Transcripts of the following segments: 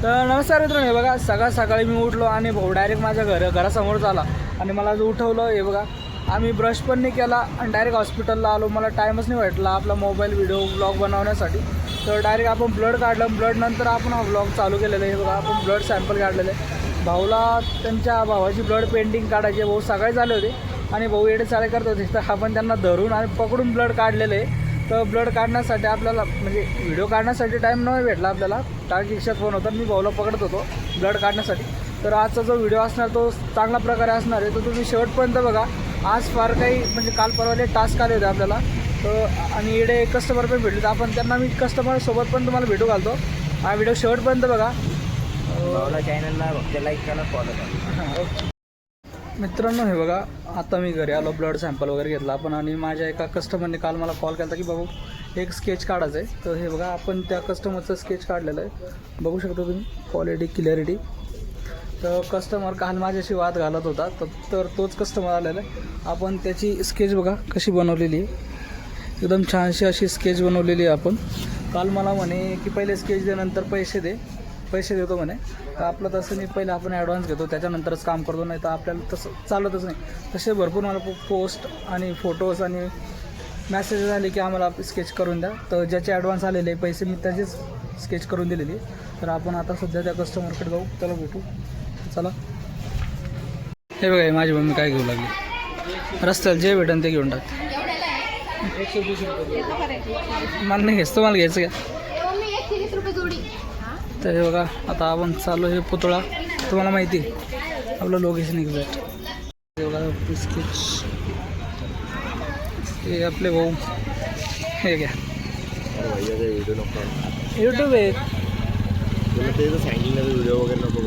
तर नमस्कार मित्रांनो, हे बघा सकाळी मी उठलो आणि भाऊ डायरेक्ट माझ्या घरासमोरच आला आणि मला जो उठवलं. हे बघा आम्ही ब्रश पण नाही केला आणि डायरेक्ट हॉस्पिटलला आलो. मला टाईमच नाही भेटला आपला मोबाईल व्हिडिओ ब्लॉग बनवण्यासाठी. तर डायरेक्ट आपण ब्लड काढलं. ब्लड नंतर आपण हा ब्लॉग चालू केलेला आहे. हे बघा आपण ब्लड सॅम्पल काढलेलं आहे. भाऊला त्यांच्या भावाची ब्लड पेंटिंग काढायची. भाऊ सकाळी झाले होते आणि भाऊ येडे चाळे करत होते, तर आपण त्यांना धरून आणि पकडून ब्लड काढलेलं आहे. तर ब्लड काढण्यासाठी आपल्याला म्हणजे व्हिडिओ काढण्यासाठी टाईम नाही भेटला आपल्याला. रिक्षात फोन होता, मी भाऊला पकडत होतो ब्लड काढण्यासाठी. तर आजचा जो व्हिडिओ असणार तो चांगला प्रकारे असणार आहे, तर तुम्ही शेवटपर्यंत बघा. आज फार काही म्हणजे काल परवाले टास्क आले होते आपल्याला, तर आणि येडे कस्टमर पण भेटले, तर आपण त्यांना मी कस्टमरसोबत पण तुम्हाला भेटू घालतो. हा व्हिडिओ शेवटपर्यंत बघा. चॅनलला फक्त लाईक करा, फॉलो करा. ओके मित्रांनो, हे बघा आता मी घरी आलो. ब्लड सॅम्पल वगैरे घेतला आपण आणि माझ्या एका कस्टमरने काल मला कॉल केला की बाबू एक स्केच काढायचं आहे. तर हे बघा आपण त्या कस्टमरचं स्केच काढलेलं आहे. बघू शकता तुम्ही क्वालिटी क्लिअरिटी. तर कस्टमर काल माझ्याशी वाद घालत होता, तर तोच कस्टमर आलेला आहे. आपण त्याची स्केच बघा कशी बनवलेली आहे. एकदम छानशी अशी स्केच बनवलेली आहे आपण. काल मला म्हणे की पहिले स्केच दे नंतर पैसे देतो म्हणे. तर आपलं तसं नाही, पहिलं आपण ॲडव्हान्स घेतो त्याच्यानंतरच काम करतो, नाही तर आपल्याला तसं चालतच नाही. तसे भरपूर मला पोस्ट आणि फोटोज आणि मॅसेजेस आले की आम्हाला स्केच करून द्या. तर ज्याचे ॲडव्हान्स आलेले पैसे मी त्याचेच स्केच करून दिलेली. तर आपण आता सध्या त्या कस्टमरकडे जाऊ, त्याला भेटू. चला. हे बघा माझी मम्मी काय घेऊ लागली. रस्त्याला जे भेटेल ते घेऊन टाक. 120 रुपये मला नाही घ्यायचं, तुम्हाला घ्यायचं का? तर हे बघा आता आपण चालू हे पुतळा. तुम्हाला माहिती आपलं लोकेशन एक्झॅक्ट. हे बघा बिस्किट्स, हे आपले भाऊ. हे घ्या, यूट्यूब आहे. व्हिडिओ वगैरे नको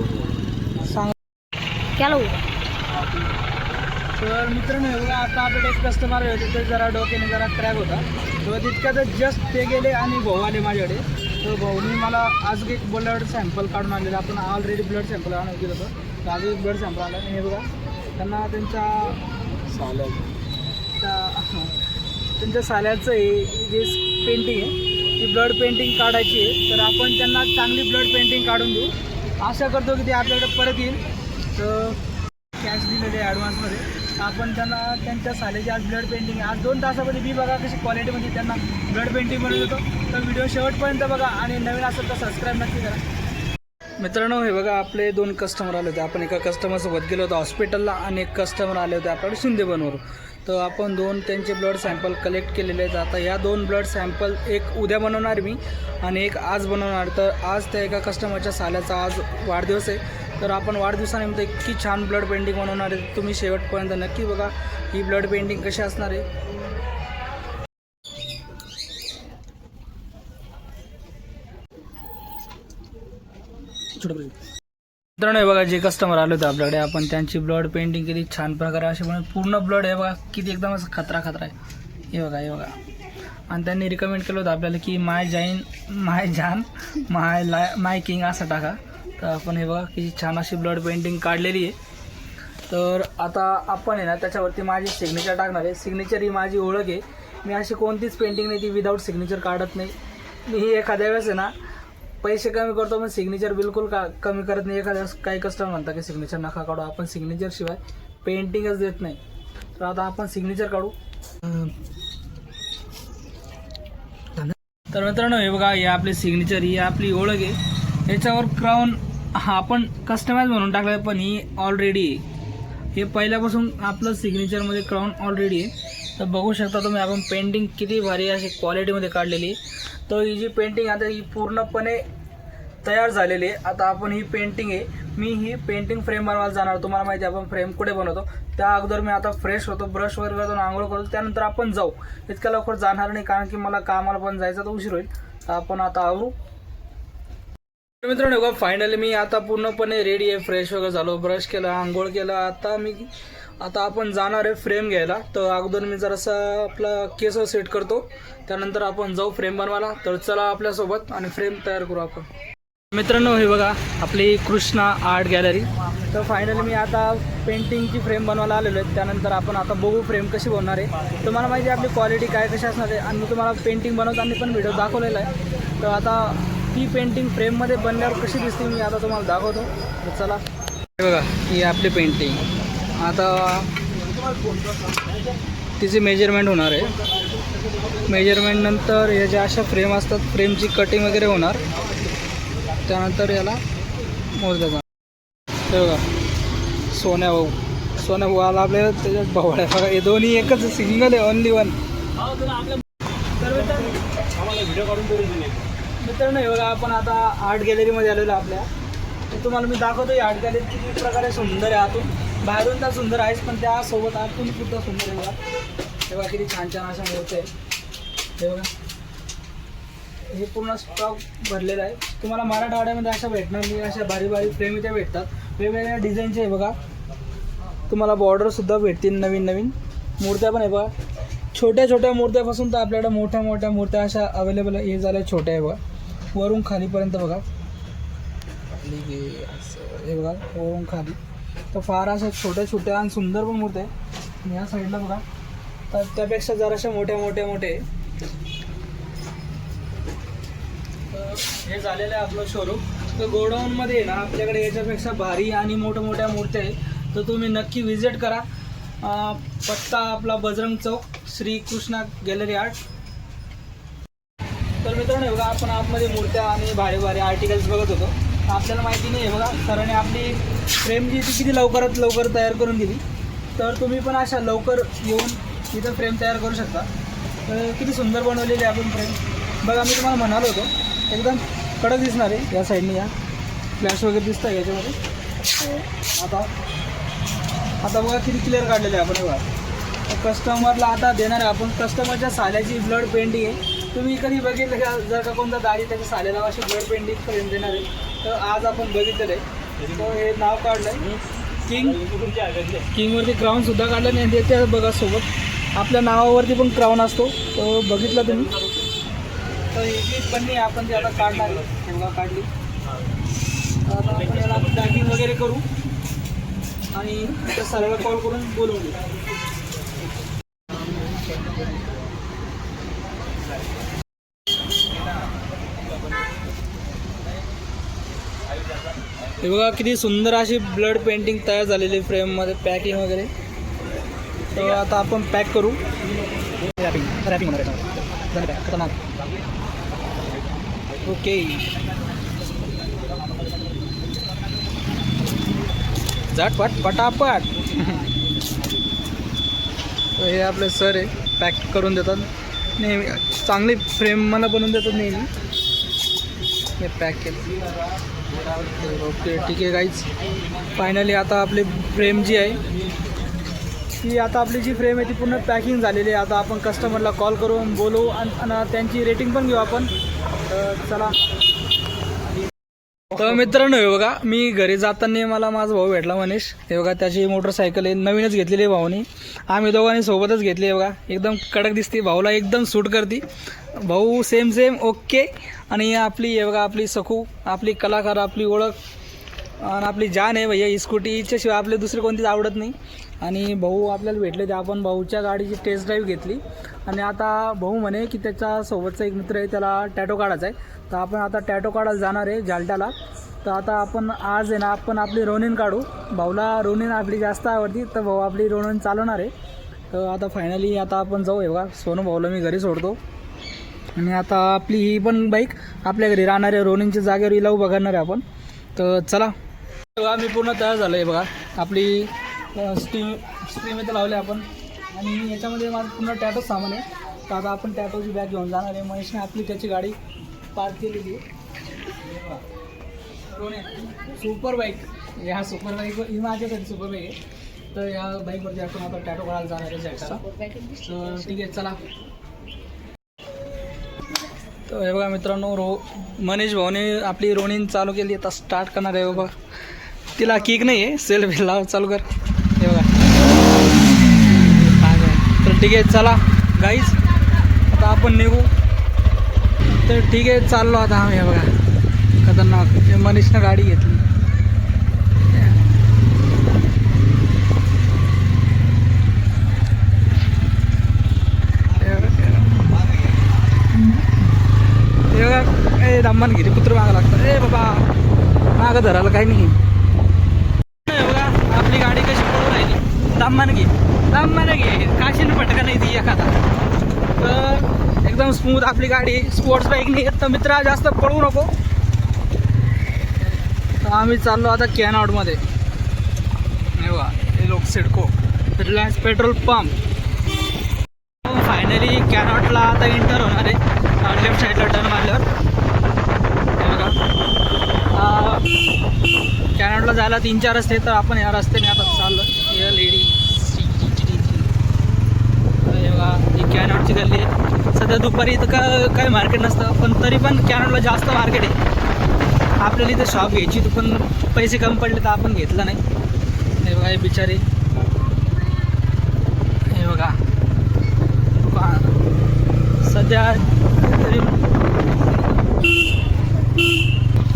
सांग. तर मित्रांनो, हे बघा आता आपल्याकडे एक कस्टमर होते, ते जरा डोक्याने जरा क्रॅक होता. तर तितक्यात जस्ट ते गेले आणि भाऊ आले माझ्याकडे. तर भाऊनी मला आज एक ब्लड सॅम्पल काढून आणलेलं. आपण ऑलरेडी ब्लड सॅम्पल आणून गेलं होतं, तर आज एक ब्लड सॅम्पल आलं. आणि हे बघा त्यांना त्यांच्या साल्याचं हे जे पेंटिंग आहे ती ब्लड पेंटिंग काढायची आहे. तर आपण त्यांना चांगली ब्लड पेंटिंग काढून देऊ. आशा करतो की ते आपल्याकडे परत येईल. तर कॅश दिलेले ॲडव्हान्समध्ये. आपण त्यांना त्यांच्या साल्याची आज ब्लड पेंटिंग आज 2 तासामध्ये बी बघा कशी क्वालिटीमध्ये त्यांना ब्लड पेंटिंग बनवत होतो. तर व्हिडिओ शेवटपर्यंत बघा आणि नवीन असेल तर सबस्क्राईब नक्की करा. मित्रांनो, हे बघा आपले 2 कस्टमर आले होते. आपण एका कस्टमरसोबत गेलो होतो हॉस्पिटलला आणि एक कस्टमर आले होते आपल्याकडे शिंदेबनवर. तर आपण 2 त्यांचे ब्लड सॅम्पल कलेक्ट केलेले आहेत. आता या 2 ब्लड सॅम्पल एक उद्या बनवणार मी आणि एक आज बनवणार. तर आज त्या एका कस्टमरच्या साल्याचा आज वाढदिवस आहे. तर आपण वाढदिवसानिमित्त इतकी छान ब्लड पेंटिंग बनवणार आहे. तुम्ही शेवटपर्यंत नक्की बघा ही ब्लड पेंटिंग कशी असणार आहे. मित्रांनो, हे बघा जे कस्टमर आले होते आपल्याकडे, आपण त्यांची ब्लड पेंटिंग किती छान प्रकारे अशी पूर्ण ब्लड आहे बघा, किती एकदम असं खतरा आहे. हे बघा. आणि त्यांनी रिकमेंड केलं होतं आपल्याला की माय जान माय किंग असं टाका. तर आपण हे बघा किती छान अशी ब्लड पेंटिंग काढलेली आहे. तर आता आपण आहे ना त्याच्यावरती माझी सिग्नेचर टाकणार आहे. सिग्नेचर ही माझी ओळख आहे. मी अशी कोणतीच पेंटिंग नाही ती विदाऊट सिग्नेचर काढत नाही. मी एखाद्या वेळेस आहे ना पैसे कमी करतो, पण सिग्नेचर बिलकुल कमी करत नाही. एखाद्या वेळेस काही कस्टमर म्हणतात की सिग्नेचर नका काढू, आपण सिग्नेचर शिवाय पेंटिंगच देत नाही. तर आता आपण सिग्नेचर काढू. तर मित्रांनो, हे बघा ही आपली सिग्नेचर, ही आपली ओळख आहे. याच्यावर क्राऊन हा आपण कस्टमाइज म्हणून टाकला आहे, पण ही ऑलरेडी आहे. हे पहिल्यापासून आपलं सिग्नेचरमध्ये क्राऊन ऑलरेडी आहे. तर बघू शकता तुम्ही आपण पेंटिंग किती भारी अशी क्वालिटीमध्ये काढलेली आहे. तर ही जी पेंटिंग आता ही पूर्णपणे तयार झालेली आहे. आता आपण ही पेंटिंग आहे, मी ही पेंटिंग फ्रेम बनवायला जाणार. तुम्हाला माहिती आहे आपण फ्रेम कुठे बनवतो. त्या अगोदर मी आता फ्रेश होतो, ब्रश वगैरे करतो, आंघोळ करतो, त्यानंतर आपण जाऊ. इतक्या लवकर जाणार नाही कारण की मला कामाला पण जायचं तर उशीर होईल. तर आपण आता आवरू. मित्रांनो, फायनली मी आता पूर्णपणे रेडी आहे. फ्रेश वगैरे झालो, ब्रश केला, आंघोळ केला. आता आपण जाणार आहे फ्रेम घ्यायला. तर अगोदर मी जरासा आपला केस सेट करतो, त्यानंतर आपण जाऊ फ्रेम बनवायला. तर चला आपल्यासोबत आणि फ्रेम तयार करू आपण. मित्रांनो, हे बघा आपली कृष्णा आर्ट गॅलरी. तर फायनली मी आता पेंटिंगची फ्रेम बनवायला आलेलो आहे. त्यानंतर आपण आता बघू फ्रेम कशी बनवणार आहे. तुम्हाला माहिती आहे आपली क्वालिटी काय कशी असणार आहे आणि मी तुम्हाला पेंटिंग बनवताना पण व्हिडिओ दाखवलेला आहे. तर आता ती पेंटिंग फ्रेममध्ये बनल्यावर कशी दिसते मी आता तुम्हाला दाखवतो. तर चला हे बघा, ही आपली पेंटिंग. आता तिचे मेजरमेंट होणार आहे. मेजरमेंट नंतर या ज्या अशा फ्रेम असतात, फ्रेमची कटिंग वगैरे होणार. त्यानंतर याला मोजलं जाणार. हे बघा सोन्या भाऊ आला आपल्याला, त्याच्यात भाऊ आहे बघा. हे दोन्ही एकच सिंगल आहे, ओनली वन. तर मित्रांनो हे बघा, आपण आता आर्ट गॅलरीमध्ये आलेलो आपल्या. तर तुम्हाला मी दाखवतो ही आर्ट गॅलरी किती प्रकारे सुंदर आहे. आतून बाहेरून तर सुंदर आहेच, पण त्यासोबत आतून सुद्धा सुंदर आहे बघा. हे बघा किती छान छान अशा मूर्त्या आहे. हे बघा, हे पूर्ण स्टॉक भरलेला आहे. तुम्हाला मराठवाड्यामध्ये अशा भेटणार नाही, अशा भारी भारी फ्रेम इथे भेटतात. वेगवेगळ्या डिझाईनचे आहे बघा. तुम्हाला बॉर्डरसुद्धा भेटतील, नवीन नवीन मूर्त्या पण आहे बघा. छोट्या छोट्या मूर्त्यापासून तर आपल्याकडे मोठ्या मोठ्या मूर्त्या अशा अवेलेबल हे झाल्या छोट्या आहे बघा. वरून खालीपर्यंत बघा. हे बघा वरून खाली तर फार अशा छोट्या छोट्या आणि सुंदर पण मूर्त्या आहे. आणि या साईडला बघा तर त्यापेक्षा जराशा मोठ्या मोठे हे झालेलं आहे आपलं शोरूम. तर गोडाऊनमध्ये ना आपल्याकडे याच्यापेक्षा भारी आणि मोठ्या मूर्त्या आहे. तर तुम्ही नक्की विजिट करा. पत्ता आपला बजरंग चौक, श्री कृष्णा गॅलरी आर्ट. तर मित्रांनो बघा, आपण आतमध्ये मूर्त्या आणि भारी भारी आर्टिकल्स बघत होतो. आपल्याला माहिती नाही आहे बघा, सरांनी आपली फ्रेम जी ती किती लवकरात लवकर तयार करून दिली. तर तुम्ही पण अशा लवकर येऊन इथं फ्रेम तयार करू शकता. तर किती सुंदर बनवलेली आहे आपण फ्रेम बघा. मी तुम्हाला म्हणालो होतो एकदम कडक दिसणार आहे. या साईडने या फ्लॅश वगैरे दिसत आहे याच्यामध्ये. आता बघा किती क्लिअर काढलेलं आहे आपण. बघा कस्टमरला आता देणार आहे आपण. कस्टमरच्या साल्याची ब्लड पेंटिंग आहे. तुम्ही कधी बघितलं का, जर का कोणता दाढी त्याच्या साल्याला अशी ब्लड पेंटिंग फ्रेम देणार आहे. तर आज आपण बघितलेलं आहे. तर हे नाव काढलं आहे किंगवरती क्राऊनसुद्धा काढलं नाही देते बघा. सोबत आपल्या नावावरती पण क्राऊन असतो. तो बघितला तुम्ही. तर ही जी पन्नी आपण ती आता काढणार आहे. तेव्हा काढली. आता आपण याला पॅकिंग वगैरे करू आणि त्या सराला कॉल करून बोलवून घेऊ. हे बघा किती सुंदर अशी ब्लड पेंटिंग तयार झालेली फ्रेममध्ये, पॅकिंग वगैरे. तर आता आपण पॅक करू. रॅपिंग होणार आहे खतरनाक. ओके झटपट पटापट. हे आपले सर आहे, पॅक करून देतात नेहमी. चांगली फ्रेम मला बनवून देतात नेहमी. हे पॅक केलं. ओके ठीक आहे गाईज. फायनली आता आपली फ्रेम जी आहे ती, आता आपली जी फ्रेम आहे ती पूर्ण पॅकिंग झालेली आहे. आता आपण कस्टमरला कॉल करून बोलू आणि त्यांची रेटिंग पण घेऊ आपण. तर चला. तर मित्रांनो हे बघा, मी घरी जाताना मला माझा भाऊ भेटला मनीष. हे बघा त्याची मोटरसायकल आहे, नवीनच घेतलेली आहे भाऊनी. आम्ही दोघांनी सोबतच घेतली आहे बघा. एकदम कडक दिसते, भाऊला एकदम सूट करते. भाऊ सेम ओके. आणि आपली हे बघा आपली सखू, आपली कलाकार, आपली ओळख आणि आपली जान आहे भैया. ही स्कूटीच्या शिवाय आपले दुसरे कोणतीच आवडत नाही. आणि भाऊ आपल्याला भेटले ते आपण भाऊच्या गाडीची टेस्ट ड्राईव्ह घेतली. आणि आता भाऊ म्हणे की त्याच्यासोबतचा एक मित्र आहे त्याला टॅटो काढायचा आहे. तर आपण आता टॅटो काढायला जाणार आहे जालट्याला. तर आता आपण आज आहे ना आपण आपली रोनिन काढू. भाऊला रोनिन आपली जास्त आवडती, तर भाऊ आपली रोनिन चालवणार आहे. तर आता फायनली आता आपण जाऊ. आहे बघा सोनू भाऊला मी घरी सोडतो. आणि आता आपली ही पण बाईक आपल्या घरी राहणार आहे. रोनिनच्या जागेवर हिला उभं करणार आहे आपण. तर चला बघा, मी पूर्ण तयार झालं आहे बघा. आपली स्ट्रीम इथं लावले आपण. आणि याच्यामध्ये माझं पूर्ण टॅटोच सामान आहे. तर आता आपण टॅटोची बॅग घेऊन जाणार आहे. महेशने आपली त्याची गाडी पार्क केलेली आहे. सुपर बाईक, ह्या सुपर बाईक ही माझ्यासाठी सुपर बाईक आहे. तर या बाईकवरती आपण आता टॅटो काढायला जाणार आहे जायचा. तर ठीक आहे चला. तर हे बघा मित्रांनो, मनीष भाऊने आपली रोनिन चालू केली. आता स्टार्ट करणार आहे बाबा. तिला किक नाही आहे, सेल्फ लाव चालू कर. हे बघा. तर ठीक आहे चला गाईज, आता आपण निघू. तर ठीक आहे चाललो आता आम्ही. हे बघा खतरनाक मनीषनं गाडी घेतली. हे बघा दम्मानगिरी कुत्र मागं लागतं. ए बाबा मागं धरायला काही नाही. बघा आपली गाडी कशी पळून राहिली. दम्मानगिरी काशीन पटका नाही ती एखादा. तर एकदम स्मूथ आपली गाडी. स्पोर्ट्स बाईक नाही येत तर मित्रा जास्त पळू नको. तर आम्ही चाललो आता कॅनॉटमध्ये. हे बघा हे लोक CIDCO Reliance petrol pump. Finally कॅनॉटला आता इंटर होणार आहे. लेफ्ट साईडला टर्न मारल्यावर हे बघा कॅनॉटला जायला 3-4 रस्ते. तर आपण या रस्त्याने आता चाललो. हे लेडी हे बघा ही कॅनॉटची गल्ली आहे. सध्या दुपारी इथं काय मार्केट नसतं पण तरी पण कॅनॉटला जास्त मार्केट आहे. आपल्याला इथे शॉप घ्यायची होती पण पैसे कमी पडले तर आपण घेतलं नाही. हे बघा हे बिचारी हे बघा सध्या तरी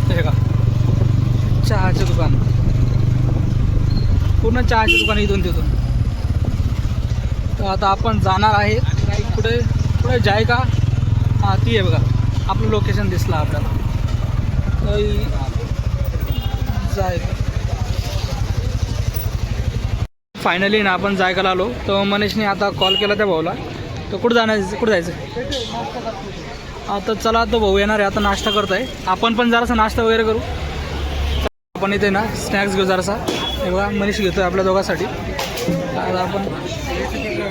हे बघा चहाचे दुकान. पूर्ण चहाचे दुकान इथून तिथून. तर आता आपण जाणार आहे कुठे कुठे जाय का. हां ती आहे बघा आपलं लोकेशन दिसलं आपल्याला. जाय फायनली ना आपण जायकाला आलो. तर मनीषने आता कॉल केला त्या भाऊला. तर कुठं जायचं. आता चला तो भाऊ येणार आहे आता नाश्ता करत आहे. आपण पण जरासा नाश्ता वगैरे करू. आपण इथे ना स्नॅक्स घेऊ जरासा. हे बघा मनीष घेतो आहे आपल्या दोघांसाठी. आता आपण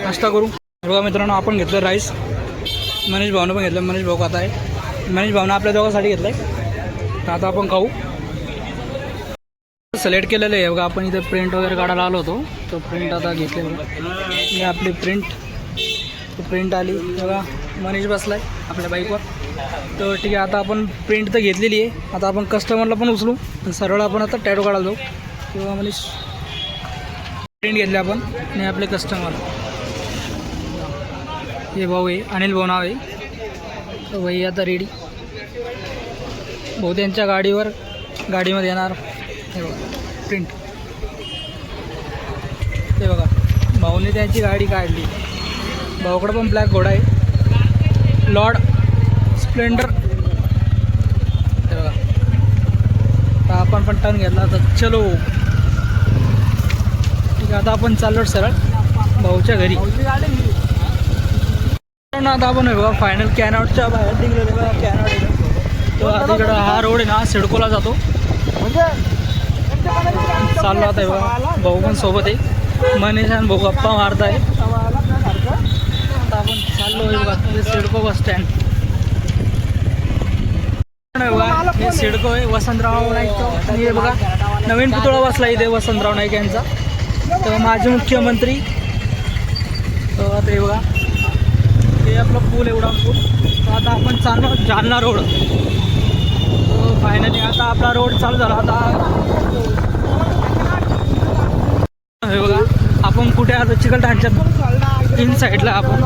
नाश्ता करू. बघा मित्रांनो आपण घेतलं राईस. मनीष भाऊनं पण घेतलं. मनीष भाऊ खाता आहे. मनीष भाऊनं आपल्या दोघांसाठी घेतलं आहे. तर आता आपण खाऊ. सिलेक्ट केलेलं आहे बघा. आपण इथे प्रिंट वगैरे काढायला आलो होतो. तो प्रिंट आता घेतलेलं ही आपली प्रिंट आली. बघा मनीष बसला आहे आपल्या बाईकवर. तर ठीक आहे आता आपण प्रिंट तर घेतलेली आहे. आता आपण कस्टमरला पण उचलू. सरळ आपण आता टॅटो काढायला जाऊ. किंवा मनीष प्रिंट घेतले आपण आणि आपले कस्टमर हे भाऊ आहे अनिल भाऊ नाव आहे. तर भाई आता रेडी. भाऊ त्यांच्या गाडीमध्ये येणार. हे बघा प्रिंट ते बघा भाऊने त्यांची गाडी काढली. भाऊकडं पण ब्लॅक घोडा आहे. लॉर्ड स्प्लेंडर हे बघा. तर आपण पण टर्न घेतला तर चलो. ठीक आहे आता आपण चाललो सरळ भाऊच्या घरी. आता आपण हे बघा फायनल कॅनॉटच्या बाहेर निघलेलो बघा. कॅनॉट आहे तो आता इकडं हा रोड आहे ना सिडकोला जातो. चाललो आता बघा भाऊ पण सोबत आहे. मनीष आणि भाऊ गप्पा मारत आहे. आता आपण चाललो आहे बघा सिडको बस स्टँड. बघा हे सिडको आहे वसंतराव नाईक. आणि हे बघा नवीन पुतळा बसला इथे वसंतराव नाईक यांचा. तर माजी मुख्यमंत्री. तर आता हे बघा हे आपलं पूल एवढा पूल. तर आता आपण चाललो जालना रोड. फायनली आता आपला रोड चालू झाला. आता हे बघा आपण कुठे आलो चिकलठाणच्या इन साईडला. आपण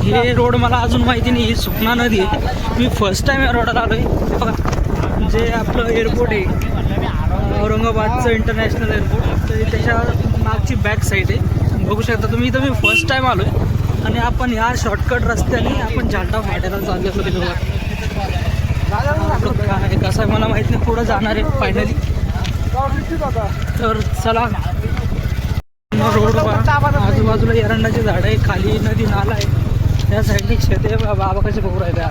हे रोड मला अजून माहिती नाही. ही सुकना नदी आहे. मी फर्स्ट टाईम या रोडाला आलो आहे. बघा जे आपलं एअरपोर्ट आहे औरंगाबादचं इंटरनॅशनल एअरपोर्ट. तर त्याच्या मागची बॅक साईड आहे बघू शकता तुम्ही. इथं मी फर्स्ट टाईम आलो आहे आणि आपण ह्या शॉर्टकट रस्त्याने आपण झालटा फाट्याला चाललो होतो. काय कसं आहे मला माहीत नाही. पुढं जाणार आहे फायनली. तर चला रोड आजूबाजूला एरंडाचे झाड आहे. खाली नदी नाला आहे. त्या साईडने शेत आहे. बाबा कसे बघू राहिले.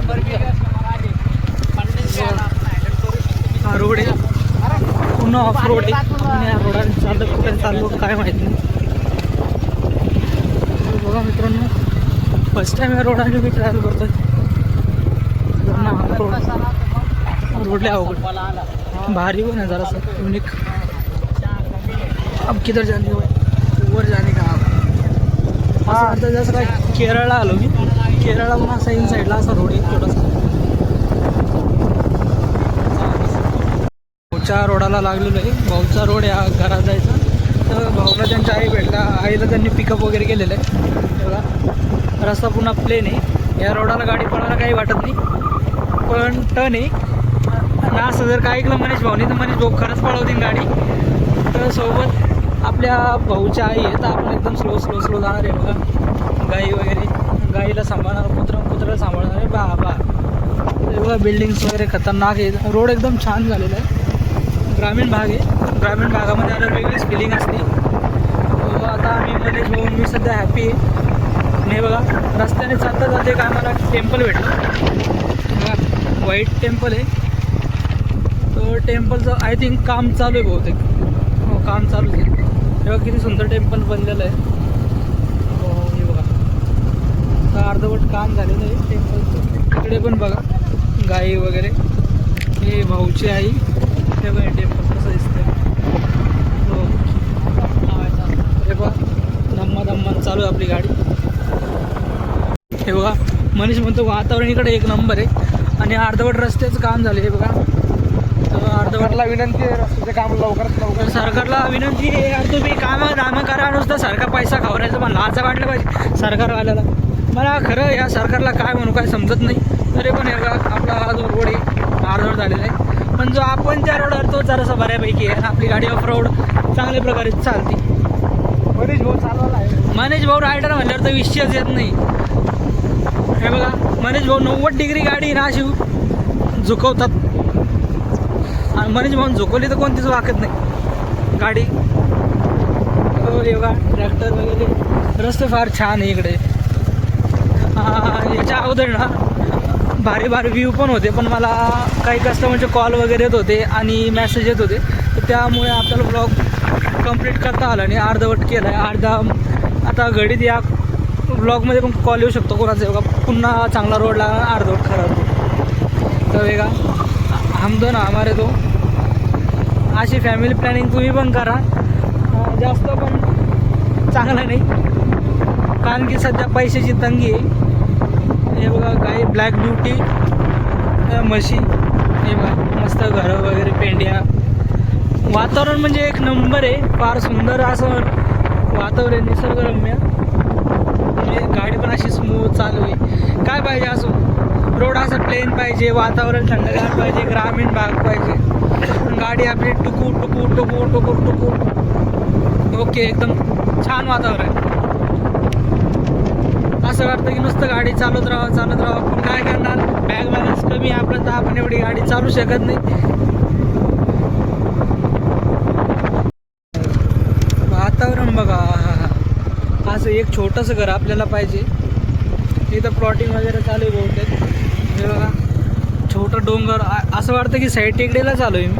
हा रोड आहे पूर्ण ऑफ रोड आहे. आणि या रोडाने चाललं कुठे चाललो काय माहीत नाही. बघा मित्रांनो फर्स्ट टाईम या रोडाने मी ट्रॅव्हल करतोय. रोडले अवघड भारी पण आहे जरासं युनिक. अब किधर जाने वर जाने का असं आता जसं काय केरळला आलो मी. केरळला पण असा इन साईडला असा रोड आहे थोडासा. भाऊच्या रोडाला लागलेलो आहे. भाऊचा रोड या घरात जायचा. तर भाऊला त्यांच्या आई भेटला. आईला त्यांनी पिकअप वगैरे केलेलं आहे. बघा रस्ता पुन्हा प्लेन आहे. या रोडाला गाडी पळायला काही वाटत नाही पण टर्न आहे. आणि असं जर काय ऐकलं मनीष भाऊनी तर मनीष भाऊ खरंच पळवतील गाडी. तर सोबत आपल्या भाऊच्या आई आहे. तर आपण एकदम स्लो जाणार आहे. बघा गाई वगैरे गाईला सांभाळणार. कुत्र्याला सांभाळणार आहे. बा बघा बिल्डिंग्स वगैरे खतरनाक आहे. रोड एकदम छान झालेला आहे. ग्रामीण भाग आहे. ग्रामीण भागामध्ये आता वेगळीच फिलिंग असते. आता आम्ही मनेश भाऊन मी सध्या हॅपी आहे. आणि हे बघा रस्त्याने चालता जाते का आम्हाला टेम्पल भेटलं. बघा व्हाईट टेम्पल आहे. तो टेम्पलचं आय थिंक काम चालू आहे बहुतेक. हो काम चालू आहे. हे बघा किती सुंदर टेम्पल बनलेलं आहे. हो हे बघा आता अर्धवट काम झालेलं आहे टेम्पलचं. इकडे पण बघा गाई वगैरे. हे भाऊची आई. हे बघा टेम्पल कसं दिसतंय. हो हे बघा दम्मा चालू आहे आपली गाडी. हे बघा मनीष म्हणतो वातावरण इकडे एक नंबर आहे आणि अर्धवट रस्त्याचं काम झालं. हे बघा अर्धवटला विनंती आहे रस्त्याचं काम लवकरात लवकर. सरकारला विनंती आहे यार तुम्ही कामं करा. नुसतं सरकार पैसा खावरायचं पण लाचा वाटलं पाहिजे सरकारवाल्याला. मला खरं या सरकारला काय म्हणू काय समजत नाही. तरी पण हे बघा आपला हा जो रोड आहे अर्धवट झालेला आहे. पण जो आपण त्या रोडवर तो जरासा बऱ्यापैकी आहे. आपली गाडी ऑफ रोड चांगल्या प्रकारे चालते. मनीष भाऊ चालवला आहे. मनीष भाऊ रायडर म्हणल्यावर तर विषयच येत नाही. हे बघा मनीष भाऊ 90 डिग्री गाडी ना अशी झुकवतात. आणि मनीष भाऊ झुकवली तर कोणतीच वाकत नाही गाडी. हे बघा ट्रॅक्टर वगैरे. रस्ते फार छान आहे इकडे. याच्या अगोदर ना भारी व्ह्यू पण होते. पण मला काही कस्टमरचे कॉल वगैरे येत होते आणि मेसेज येत होते. तर त्यामुळे आपल्याला ब्लॉग कंप्लीट करता आला आणि अर्धवट केला आहे. अर्धा आता घडीत या ब्लॉगमध्ये पण कॉल येऊ शकतो कोणाचा. बघा पुन्हा चांगला रोडला अर्धवट खराब. तर वेगा हम दो ना हमारे दो. अशी फॅमिली प्लॅनिंग तुम्ही पण करा. जास्त पण चांगलं नाही कारण की सध्या पैशाची तंगी आहे. हे बघा गाई ब्लॅक ब्युटी म्हशी. हे बघा मस्त घरं वगैरे पेंड्या. वातावरण म्हणजे एक नंबर आहे. फार सुंदर असं वातावरण निसर्गरम्य. म्हणजे गाडी पण अशी स्मूथ चालू आहे. काय पाहिजे असो रोड असं प्लेन पाहिजे. वातावरण थंडगार पाहिजे. ग्रामीण भाग पाहिजे. गाडी आपली टुकू टुकू टुकू टुकू टुकू. ओके एकदम छान वातावरण आहे. असं वाटतं की नुसतं गाडी चालत राहा. पण काय करणार बॅग बॅलन्स कमी आहे आपलं तर आपण एवढी गाडी चालू शकत नाही. वातावरण बघा असं एक छोटंसं घर आपल्याला पाहिजे. इथं प्लॉटिंग वगैरे चालू आहे बहुतेक. हे बघा छोटं डोंगर. असं वाटतं की साईड टेकडीला चालू आहे मी.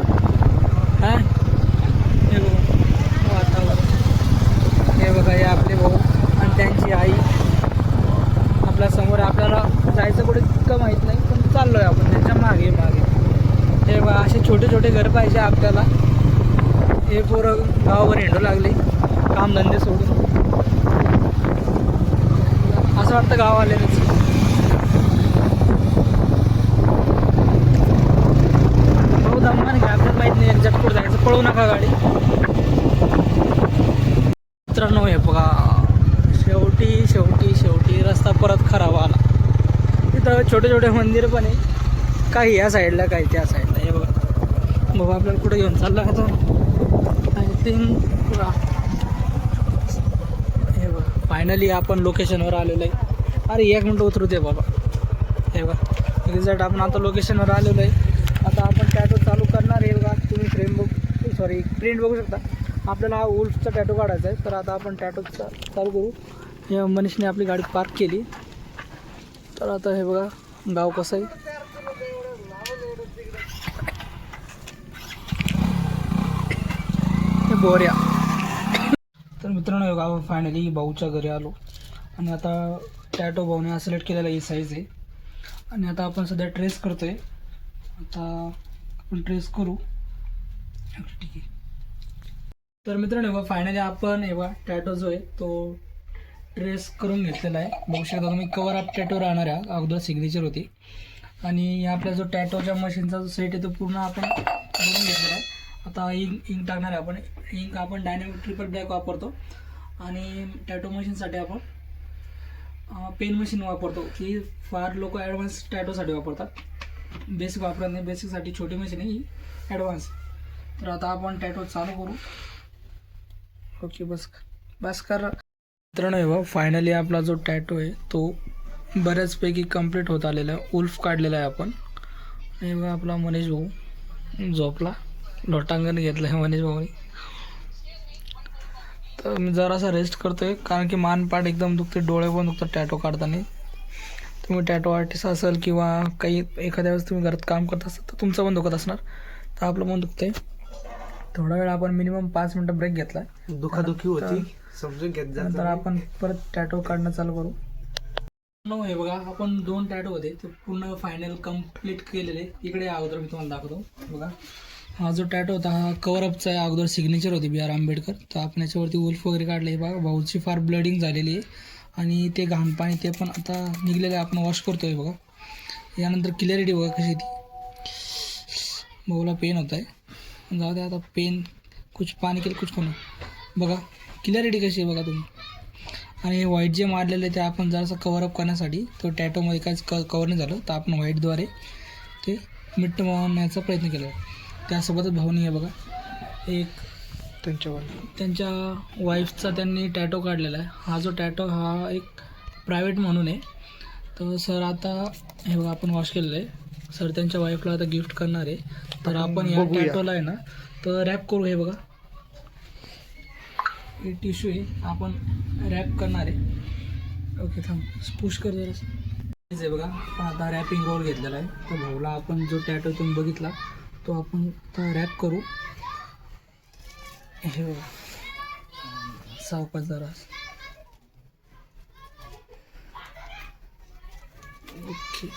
हां हे बघा वातावरण. हे बघा हे आपले भाऊ आणि त्यांची आई आपल्या समोर. आपल्याला जायचं कुठे इतकं माहीत नाही पण चाललो आहे आपण त्यांच्या मागे. हे बघा असे छोटे घर पाहिजे आपल्याला. हे पोरं गावावर हिंडू लागले कामधंदे सोडून. असं वाटतं गाव आलेलंच. भाऊ दम्मान घ्या आपल्याला माहीत नाही यांच्यात पुढे जायचं. पळू नका गाडी. मित्रांनो हे बघा शेवटी रस्ता परत खराब आला. तिथं छोटे मंदिर पण आहे. काही या साईडला काही त्या साईडला. हे बघा बाबा आपल्याला कुठे घेऊन चालला होता आय थिंक. हे बघा फायनली आपण लोकेशनवर आलेलो आहे. अरे 1 मिनटं उतरू दे बाबा. हे बघा रिझल्ट आपण आता लोकेशनवर आलेलो आहे. आता आपण टॅटो चालू करणार आहे. बघा तुम्ही प्रिंट बघू शकता. आपल्याला हा वुल्फचा टॅटो काढायचा आहे. तर आता आपण टॅटो चालू करू. हे मनीषने आपली गाडी पार्क केली. तर आता हे बघा गाव कसं आहे. हे बोऱ्या. तर मित्रांनो हे गाव फायनली भाऊच्या घरी आलो आणि आता टॅटो भाऊने हा सिलेक्ट केलेला ही साईज आहे. आणि आता आपण सध्या ट्रेस करतोय. आता आपण ट्रेस करू. ठीक आहे. तर मित्रांनो फायनली आपण हे टॅटो जो आहे तो ट्रेस करून घेतलेला आहे. बघू शकता तुम्ही कवर अप टॅटो राहणार आहे. अगोदर सिग्नेचर होती. आणि आपला जो टॅटोच्या मशीनचा जो सेट आहे तो पूर्ण आपण बनवून घेतलेला आहे. आता इंक टाकणार आहे आपण. इंक आपण डायनॅमिक ट्रिपल ब्लॅक वापरतो. आणि टॅटो मशीनसाठी आपण पेन मशीन वापरतो. की फार लोक ॲडव्हान्स टॅटोसाठी वापरतात. बेसिक वापरत नाही. बेसिकसाठी छोटी मशीन आहे ही ॲडव्हान्स. तर आता आपण टॅटो चालू करू. ओके बस कर. मित्रांनो फायनली आपला जो टॅटो आहे तो बऱ्याचपैकी कंप्लीट होत आलेला आहे. वुल्फ काढलेला आहे आपण. हे बघा आपला मनीष भाऊ झोपला, लोटांगण घेतलं आहे मनीष भाऊने. तर मी जरासा रेस्ट करतोय कारण की मानपाट एकदम दुखते, डोळे पण दुखतात टॅटो काढताना. तुम्ही टॅटो आर्टिस्ट असाल किंवा काही एखाद्या वेळेस तुम्ही घरात काम करत असाल तर तुमचं पण दुखत असणार. तर आपलं पण दुखतंय. थोडा वेळ आपण मिनिमम 5 मिनटं ब्रेक घेतला. दुखादुखी होती समजून घेत जा. नंतर आपण परत टॅटो काढणं चालू करू. हे बघा आपण 2 टॅटो होते ते पूर्ण फायनल कम्प्लीट केलेले. इकडे अगोदर मी तुम्हाला दाखवतो. बघा हा जो टॅटो होता हा कवरअपचा आहे. अगोदर सिग्नेचर होती BR आंबेडकर. तर आपण याच्यावरती वुल्फ वगैरे काढले. बघा भाऊची फार ब्लडिंग झालेली आहे आणि ते घाण पाणी ते पण आता निघलेलं आहे. आपण वॉश करतोय. बघा यानंतर क्लिअरिटी बघा कशी ती. भाऊला पेन होत आहे. जाऊ दे आता, पेन कुछ पाणी केलं कुछ कोण. बघा क्लिअरिटी कशी आहे बघा तुम्ही. आणि हे व्हाईट जे मारलेलं आहे ते आपण जरासं कवरअप करण्यासाठी, तो टॅटोमध्ये काहीच कवर नाही झालं तर आपण व्हाईटद्वारे ते मिटवण्याचा प्रयत्न केला. त्यासोबतच भाऊनी हे बघा एक त्यांच्या वाईफचा त्यांनी टॅटो काढलेला आहे. हा जो टॅटो हा एक प्रायव्हेट म्हणून आहे. तर सर आता हे बघा आपण वॉश केलेलं आहे. सर त्यांच्या वाईफला आता गिफ्ट करणार आहे. तर आपण या टॅटोला आहे ना तर रॅप करू. हे बघा हे टिश्यू आहे, आपण रॅप करणार आहे. ओके थांब पुश कर जरा. हे बघा आपण आता रॅपिंग रोल घेतलेला आहे. तर भाऊला आपण जो टॅटो तुम्ही बघितला तो आपण आता रॅप करू. हे बघा सावकाश जरा. ओके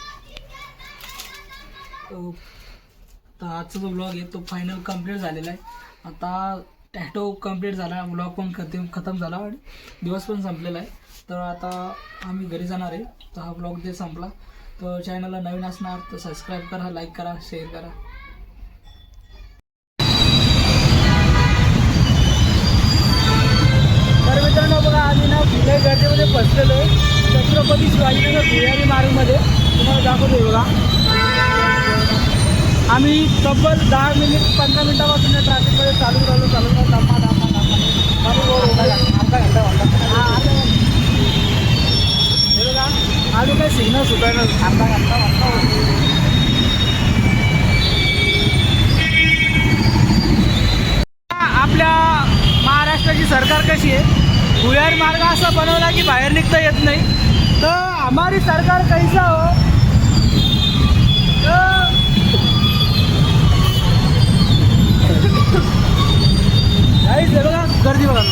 तर आजचा जो ब्लॉग आहे तो फायनल कंप्लीट झालेला आहे. आता टॅटो कंप्लीट झाला, ब्लॉग पण खतम झाला आणि दिवस पण संपलेला आहे. तर आता आम्ही घरी जाणार आहे. तर हा ब्लॉग जे संपला. तर चॅनलला नवीन असणार तर सबस्क्राईब करा, लाईक करा, शेअर करा. तर मित्रांनो बघा आम्ही ना पुणे गर्दीमध्ये बसलेलो आहे. छत्रपती शिवाजीनगर भुयारी मार्गमध्ये तुम्हाला दाखवतो. बघा आम्ही तब्बल 10 मिनिट 15 मिनिटापासून ट्रॅफिकमध्ये चालू राहिलो धामा अर्धा घंटा हे बघा आम्ही काय सिग्नल सुटायला अर्धा घंटा आपल्या महाराष्ट्राची सरकार कशी आहे. भुयारी मार्ग असा बनवला की बाहेर निघता येत नाही. तर हमारी सरकार कैसा हो काहीच आहे बघा गर्दी बघा.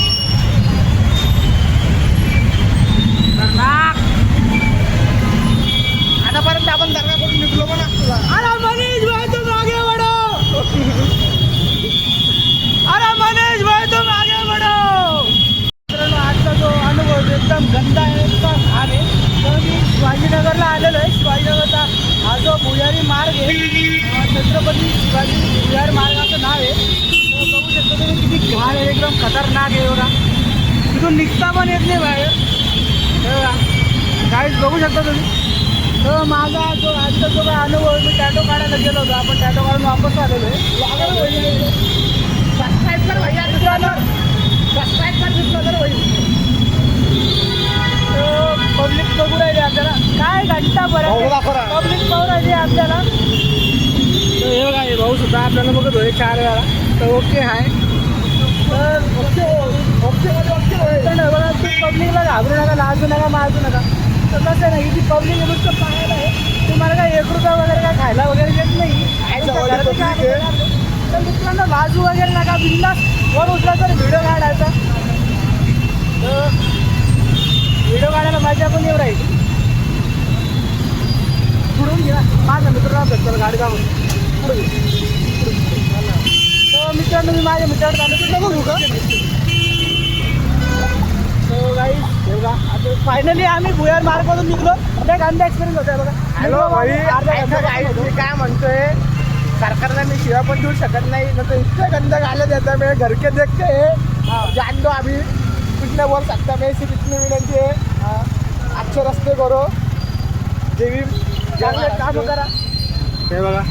आतापर्यंत आपण दर्गाकडून निघलो पण अरे मनीष भाई तुम आगे बढ़ो. अरे मनीष भाई तुम आगे बढ़ो. मित्रांनो आजचा जो अनुभव एकदम गंदा आहे, एकदम घाण आहे. तर मी शिवाजीनगरला आलेलो आहे. शिवाजीनगरचा हा जो भुयारी मार्ग आहे छत्रपती शिवाजी भुयारी मार्गाचं नाव आहे. तर बघू शकता तुम्ही किती घाण आहे, एकदम खतरनाक आहे बघा. तिथून निघता पण येत नाही बाहेर. हे बघा काहीच बघू शकता तुम्ही. तर माझा जो आजचा जो काय अनुभव मी टॅटो काढायला गेलो होतो. आपण टॅटो काढून वापस आलेलो आहे. सबस्क्राईब कर भैया मित्रांनो, सबस्क्राईब कर मित्रांनो. पब्लिक बघू राहिली आपल्याला काय घंटा बरं पब्लिक बघू राहिली आपल्याला. तर हे बघा हे भाऊ सुद्धा आपल्याला बघत होते 4 वेळा. तर ओके आहे. तर ओके बघा तुम्ही पब्लिकला घाबरू नका, लाजू नका, माजू नका. तर कसं नाही की पब्लिक नुसतं पाहायला आहे. तुम्हाला काय 1 रुपया वगैरे काय खायला वगैरे येत नाही. तर मित्रांनो लाजू वगैरे नका, बिंदास वर उचला तर व्हिडिओ काढायचा. तर व्हिडिओ काढायला माझ्या पण येऊ राहील. पुढून घ्या माझ्या मित्रांना भेटतो गाडी जाऊन पुढे. तर मित्रांनो मी माझ्या मित्राकडे जातो तर बघू का. तो गाईस हे बघा आता फायनली आम्ही भुयार मार्गमधून निघलो. एक अंदा एक्सपिरियन्स होता बघा. हॅलो भाई मी काय म्हणतोय, सरकारला मी शिवा पण देऊ शकत नाही. तर इतके गंदा गाले देता मैं घर के देखते जान दो अभी कुछ नहीं बोल सकता मैं. सिर्फ इतनी विनंती है अच्छे रस्ते करो, जेवी चांगले काम करा. हे बघा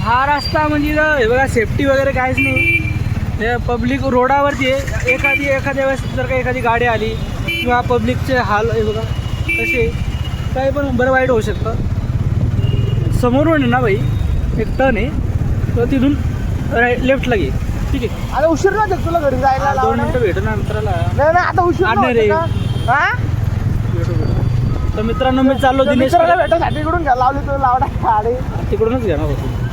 हा रस्ता म्हणजे हे बघा सेफ्टी वगैरे काहीच नाही. हे पब्लिक रोडावरती आहे. एखाद्या वेळेस जर का एखादी गाडी आली किंवा पब्लिकचे हाल हे बघा कसे काही पण बरं वाईट होऊ शकतं. समोरून आहे ना भाई एक टर्न आहे तर तिथून लेफ्टला घे. ठीक आहे. आता उशीर नाही होत तुला घरी जायला 2 लावणं? मिनटं भेटू ना मित्राला. नाही नाही आता उशीर आणणार नाही रे. होत का? हा? तर मित्रांनो मी चाललो त्या दिनेश मित्राला भेटायसाठी इकडून घ्या लावली तुला लावडा गाडी. तिकडूनच घ्या ना बसून.